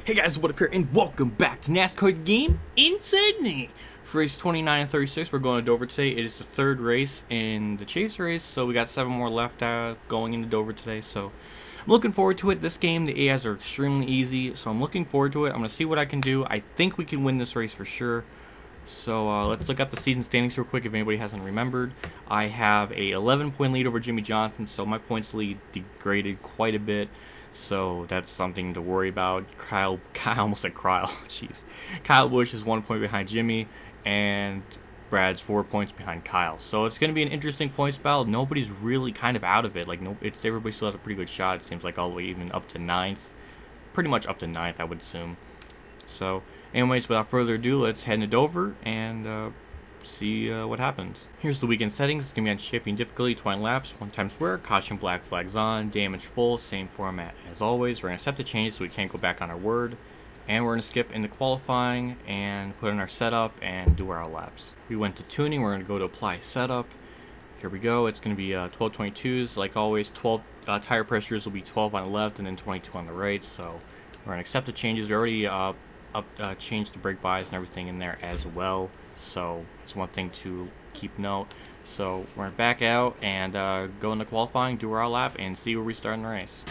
Hey guys, what up here, and welcome back to NASCAR Game in Sydney. For race 29 and 36, we're going to Dover today. It is the third race in the chase race, so we got 7 more left going into Dover today. So I'm looking forward to it. This game, the AIs are extremely easy, so I'm looking forward to it. I'm going to see what I can do. I think we can win this race for sure. So let's look at the season standings real quick if anybody hasn't remembered. I have a 11-point lead over Jimmy Johnson, so my points lead degraded quite a bit. So that's something to worry about. Kyle almost said Kyle. Jeez. Kyle Busch is 1 point behind Jimmy, and Brad's 4 points behind Kyle. So it's going to be an interesting points battle. Nobody's really kind of out of it. Like everybody still has a pretty good shot. It seems like all the way even up to 9th. Pretty much up to 9th, I would assume. So, anyways, without further ado, let's head into Dover and see what happens. Here's the weekend settings. It's going to be on champion difficulty, 20 laps, 1 time square, caution black flags on, damage full, same format as always. We're going to accept the changes so we can't go back on our word. And we're going to skip into qualifying and put in our setup and do our laps. We went to tuning. We're going to go to apply setup. Here we go. It's going to be 1222s. Like always, 12 tire pressures will be 12 on the left and then 22 on the right. So we're going to accept the changes. We already changed the brake buys and everything in there as well. So it's one thing to keep note. So we're going to back out and go into qualifying, do our lap, and see where we start in the race.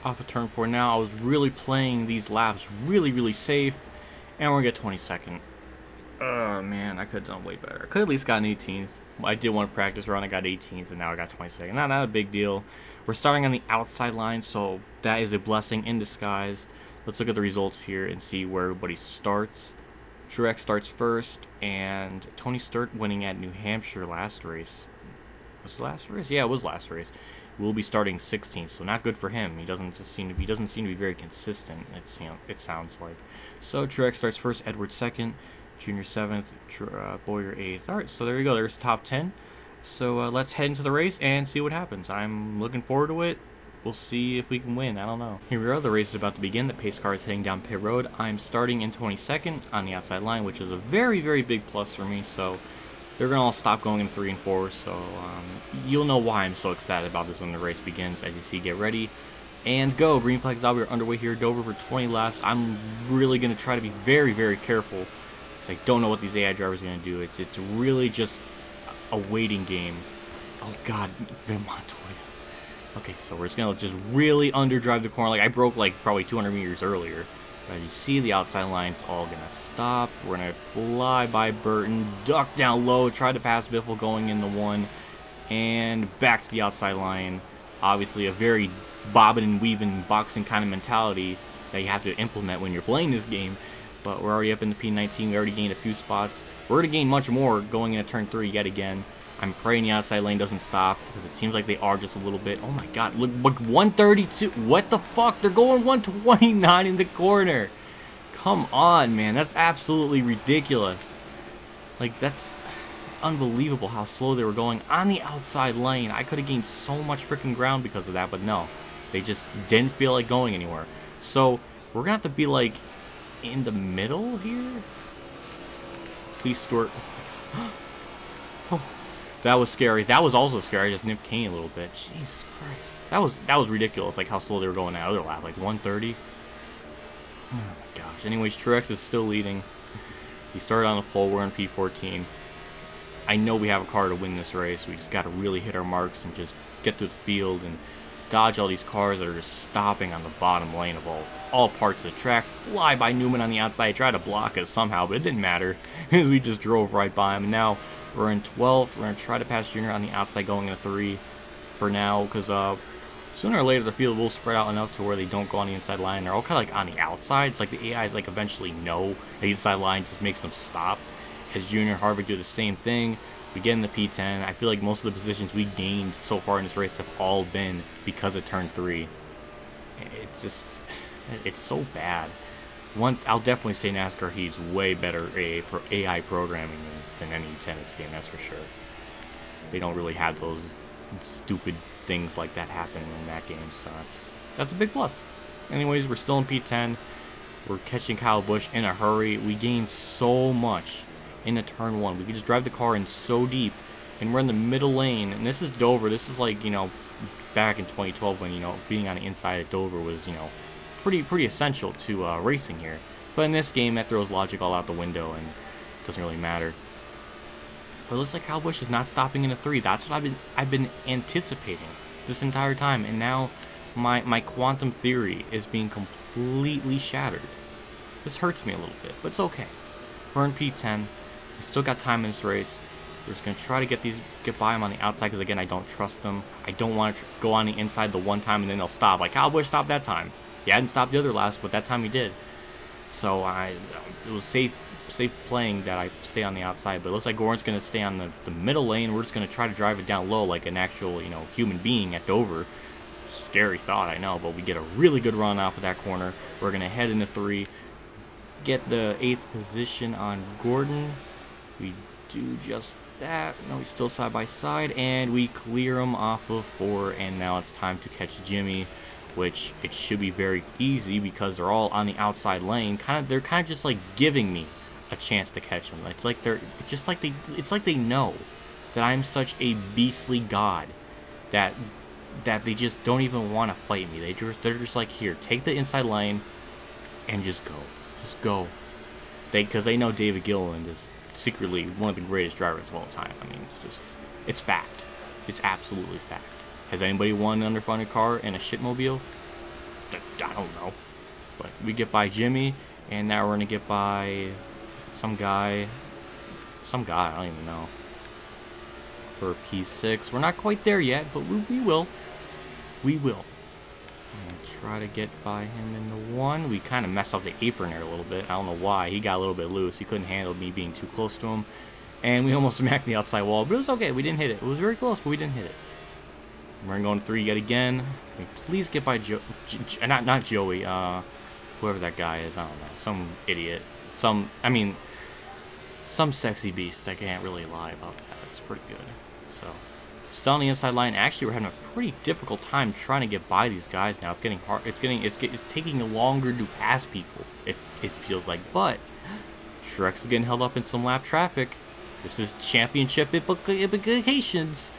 Off of turn 4 now. I was really playing these laps really safe, and we're gonna get 22nd. Oh man, I could have done way better. I could have at least gotten 18th. I did one practice run, I got 18th, and now I got 22nd. Not a big deal. We're starting on the outside line, so that is a blessing in disguise. Let's look at the results here and see where everybody starts. Truex starts first, and Tony Stewart winning at New Hampshire last race. Was it last race? Yeah, it was last race. Will be starting 16th, so not good for him. He doesn't seem to be very consistent. It sounds like. So Truex starts first, Edwards second, Junior 7th, Boyer 8th. All right, so there you go. There's the top 10. So let's head into the race and see what happens. I'm looking forward to it. We'll see if we can win. I don't know. Here we are. The race is about to begin. The pace car is heading down pit road. I'm starting in 22nd on the outside line, which is a very big plus for me. So they're going to all stop going in 3 and 4, so you'll know why I'm so excited about this when the race begins. As you see, get ready and go. Green flags out. We're underway here at Dover for 20 laps. I'm really going to try to be very careful because I don't know what these AI drivers are going to do. It's really just a waiting game. Oh, God. Montoya. Okay, so we're just going to just really underdrive the corner. Like, I broke, like, probably 200 meters earlier. As you see, the outside line's all going to stop. We're going to fly by Burton, duck down low, try to pass Biffle going in the 1, and back to the outside line. Obviously, a very bobbing and weaving boxing kind of mentality that you have to implement when you're playing this game. But we're already up in the P19. We already gained a few spots. We're going to gain much more going into turn 3 yet again. I'm praying the outside lane doesn't stop because it seems like they are just a little bit. Oh my God, look 132. What the fuck? They're going 129 in the corner. Come on, man. That's absolutely ridiculous. Like, it's unbelievable how slow they were going on the outside lane. I could have gained so much freaking ground because of that, but no. They just didn't feel like going anywhere. So, we're going to have to be, like, in the middle here? Please, Stuart. Oh. That was scary. That was also scary. I just nipped Kenny a little bit. Jesus Christ. That was ridiculous, like how slow they were going that other lap. Like 130. Oh my gosh. Anyways, Truex is still leading. He started on the pole. We're in P14. I know we have a car to win this race. We just got to really hit our marks and just get through the field and dodge all these cars that are just stopping on the bottom lane of all parts of the track. Fly by Newman on the outside. Tried to block us somehow, but it didn't matter because we just drove right by him. And now we're in 12th. We're going to try to pass Junior on the outside going into 3 for now because sooner or later the field will spread out enough to where they don't go on the inside line. They're all kind of like on the outside. It's like the AIs like eventually know the inside line just makes them stop. as Junior Harvick do the same thing. We get in the P10. I feel like most of the positions we gained so far in this race have all been because of turn 3. It's just, it's so bad. I'll definitely say NASCAR Heat's way better AI programming than any tennis game, that's for sure. They don't really have those stupid things like that happen in that game, so that's a big plus. Anyways, we're still in P10. We're catching Kyle Busch in a hurry. We gained so much in a turn 1. We could just drive the car in so deep, and we're in the middle lane. And this is Dover. This is like, you know, back in 2012 when, you know, being on the inside of Dover was, you know, pretty essential to racing here. But in this game, that throws logic all out the window, and it doesn't really matter. But it looks like Kyle Busch is not stopping in a 3. That's what I've been anticipating this entire time, and now my quantum theory is being completely shattered. This hurts me a little bit, but it's okay. We're in P10. We still got time in this race. We're just gonna try to get by him on the outside because, again, I don't trust them. I don't want to go on the inside the one time and then they'll stop. Like Kyle Busch stopped that time. He hadn't stopped the other laps, but that time he did. So it was safe playing that I stay on the outside. But it looks like Gordon's gonna stay on the middle lane. We're just gonna try to drive it down low like an actual, you know, human being at Dover. Scary thought, I know, but we get a really good run off of that corner. We're gonna head into 3, get the 8th position on Gordon. We do just that. No, he's still side by side, and we clear him off of 4, and now it's time to catch Jimmy, which it should be very easy because they're all on the outside lane. They're kind of just like giving me a chance to catch him. It's like they know that I'm such a beastly god that they just don't even want to fight me. They're just like, here, take the inside lane and just go. Because they know David Gilliland is secretly one of the greatest drivers of all time. I mean, it's fact. It's absolutely fact. Has anybody won an underfunded car in a shitmobile? I don't know. But we get by Jimmy, and now we're gonna get by some guy, I don't even know. For P6, we're not quite there yet, but we will. I'm gonna try to get by him in the 1. We kind of messed up the apron there a little bit. I don't know why. He got a little bit loose. He couldn't handle me being too close to him. And we almost smacked the outside wall, but it was okay. We didn't hit it. It was very close, but we didn't hit it. We're going to 3 yet again. Can we please get by not Joey, whoever that guy is. I don't know. Some idiot. Some sexy beast. I can't really lie about that. It's pretty good. So, still on the inside line. Actually, we're having a pretty difficult time trying to get by these guys now. It's getting hard. It's taking longer to pass people. It feels like. But Truex is getting held up in some lap traffic. This is championship implications.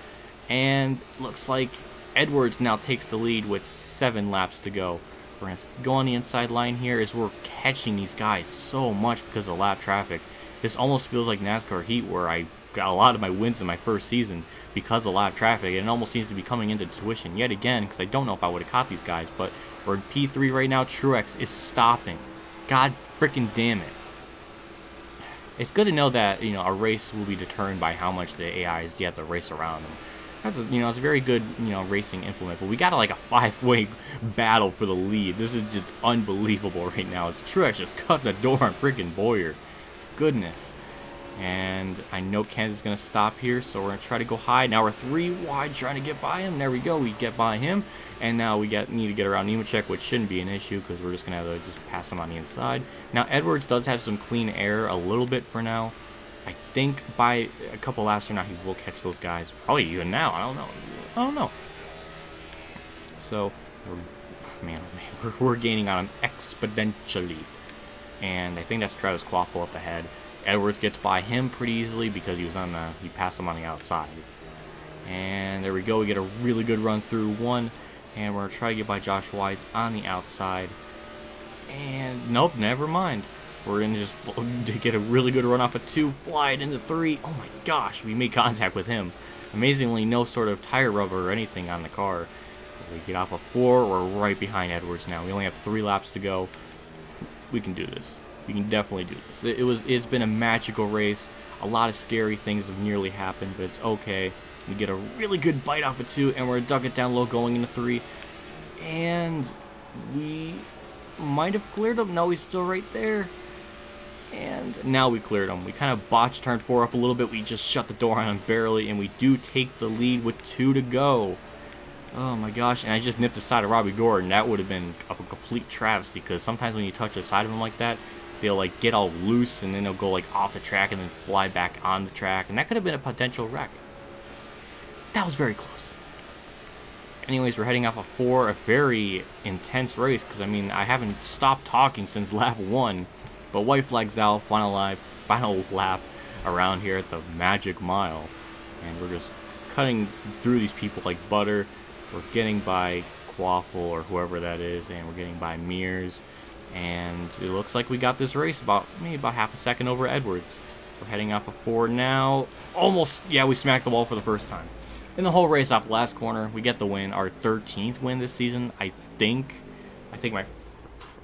And looks like Edwards now takes the lead with 7 laps to go. We're going to go on the inside line here as we're catching these guys so much because of lap traffic. This almost feels like NASCAR Heat, where I got a lot of my wins in my first season because of lap traffic. And it almost seems to be coming into tuition yet again, because I don't know if I would have caught these guys. But we're in P3 right now. Truex is stopping. God freaking damn it. It's good to know that, you know, a race will be determined by how much the AIs get the race around them. That's it's a very good, racing implement. But we got like a 5-way battle for the lead. This is just unbelievable right now. It's Truex just cut the door on freaking Boyer. Goodness. And I know Kansas is going to stop here, so we're going to try to go high. Now we're 3 wide trying to get by him. There we go. We get by him. And now we need to get around Nemechek, which shouldn't be an issue because we're just going to have to just pass him on the inside. Now Edwards does have some clean air a little bit for now. I think by a couple laps from now he will catch those guys. Probably even now. I don't know. So, we're gaining on him exponentially. And I think that's Travis Quaffle up ahead. Edwards gets by him pretty easily because he passed him on the outside. And there we go. We get a really good run through 1. And we're going to try to get by Josh Wise on the outside. And nope, never mind. We're going to just get a really good run off of 2, fly it into 3. Oh my gosh, we made contact with him. Amazingly, no sort of tire rubber or anything on the car. We get off of 4, we're right behind Edwards now. We only have 3 laps to go. We can do this. We can definitely do this. It's been a magical race. A lot of scary things have nearly happened, but it's okay. We get a really good bite off of 2, and we're going to duck it down low going into 3. And we might have cleared him. No, he's still right there. And now we cleared them. We kind of botched turn 4 up a little bit. We just shut the door on him barely, and we do take the lead with 2 to go. Oh my gosh, and I just nipped the side of Robbie Gordon. That would have been a complete travesty, because sometimes when you touch the side of him like that, they'll like get all loose, and then they'll go like off the track and then fly back on the track, and that could have been a potential wreck. That was very close. Anyways, we're heading off of 4, a very intense race, because I mean, I haven't stopped talking since lap 1. But white flags out, final lap around here at the Magic Mile. And we're just cutting through these people like butter. We're getting by Quaffle or whoever that is, and we're getting by Mears. And it looks like we got this race maybe about half a second over Edwards. We're heading off of 4 now. Almost, yeah, we smacked the wall for the first time. In the whole race off the last corner, we get the win. Our 13th win this season, I think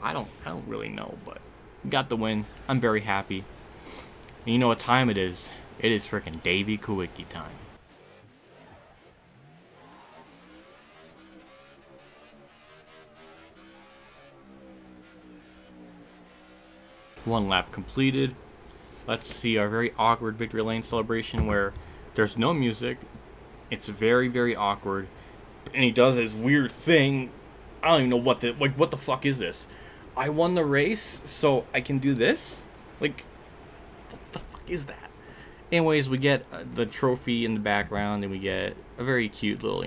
I don't really know, but got the win. I'm very happy. And you know what time it is? It is freaking Davey Kawicki time. One lap completed. Let's see our very awkward victory lane celebration where there's no music. It's very, very awkward. And he does this weird thing. I don't even know what the fuck is this? I won the race, so I can do this? Like, what the fuck is that? Anyways, we get the trophy in the background, and we get a very cute little,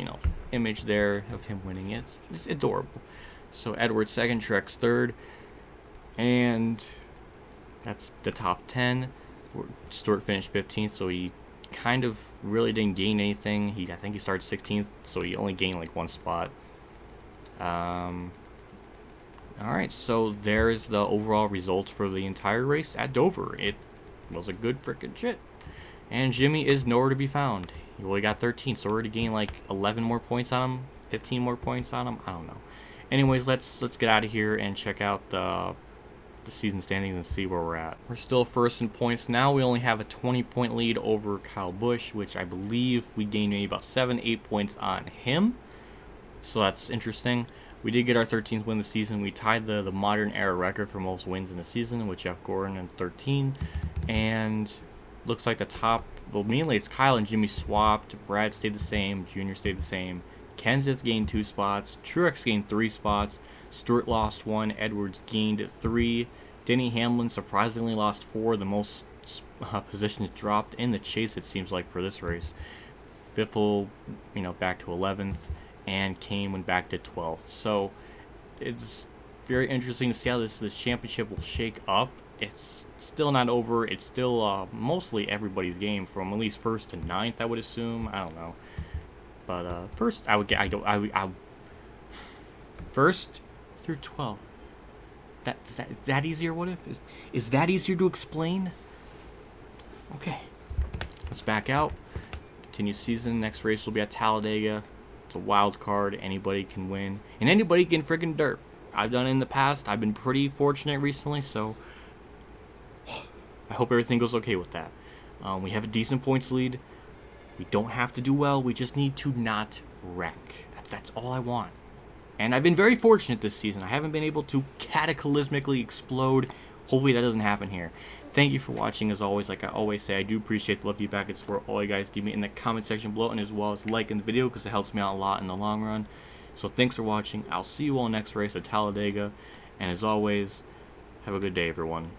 image there of him winning it. It's adorable. So Edwards second, Truex third, and that's the top 10. Stewart finished 15th, so he kind of really didn't gain anything. I think he started 16th, so he only gained like 1 spot. Alright, so there's the overall results for the entire race at Dover. It was a good frickin' shit. And Jimmy is nowhere to be found. He only got 13, so we're going to gain like 11 more points on him, 15 more points on him. I don't know. Anyways, let's get out of here and check out the season standings and see where we're at. We're still first in points. Now we only have a 20-point lead over Kyle Busch, which I believe we gained maybe about 7-8 points on him. So that's interesting. We did get our 13th win this season. We tied the modern era record for most wins in a season with Jeff Gordon at 13. And looks like the top, well, mainly it's Kyle and Jimmy swapped. Brad stayed the same. Junior stayed the same. Kenseth gained 2 spots. Truex gained 3 spots. Stewart lost 1. Edwards gained 3. Denny Hamlin surprisingly lost 4. The most positions dropped in the chase, it seems like, for this race. Biffle, back to 11th. And Kane went back to 12th. So it's very interesting to see how this championship will shake up. It's still not over. It's still mostly everybody's game from at least 1st to 9th, I would assume. I don't know. But first, first through 12th. Is that easier? What if is that easier to explain? Okay, let's back out. Continue season. Next race will be at Talladega. It's a wild card. Anybody can win, and anybody can friggin' dirt. I've done it in the past. I've been pretty fortunate recently, so I hope everything goes okay with that. We have a decent points lead. We don't have to do well. We just need to not wreck. That's all I want. And I've been very fortunate this season. I haven't been able to cataclysmically explode. Hopefully that doesn't happen here. Thank you for watching. As always, like I always say, I do appreciate the love feedback and support all you guys give me in the comment section below, and as well as liking the video because it helps me out a lot in the long run. So thanks for watching. I'll see you all next race at Talladega. And as always, have a good day, everyone.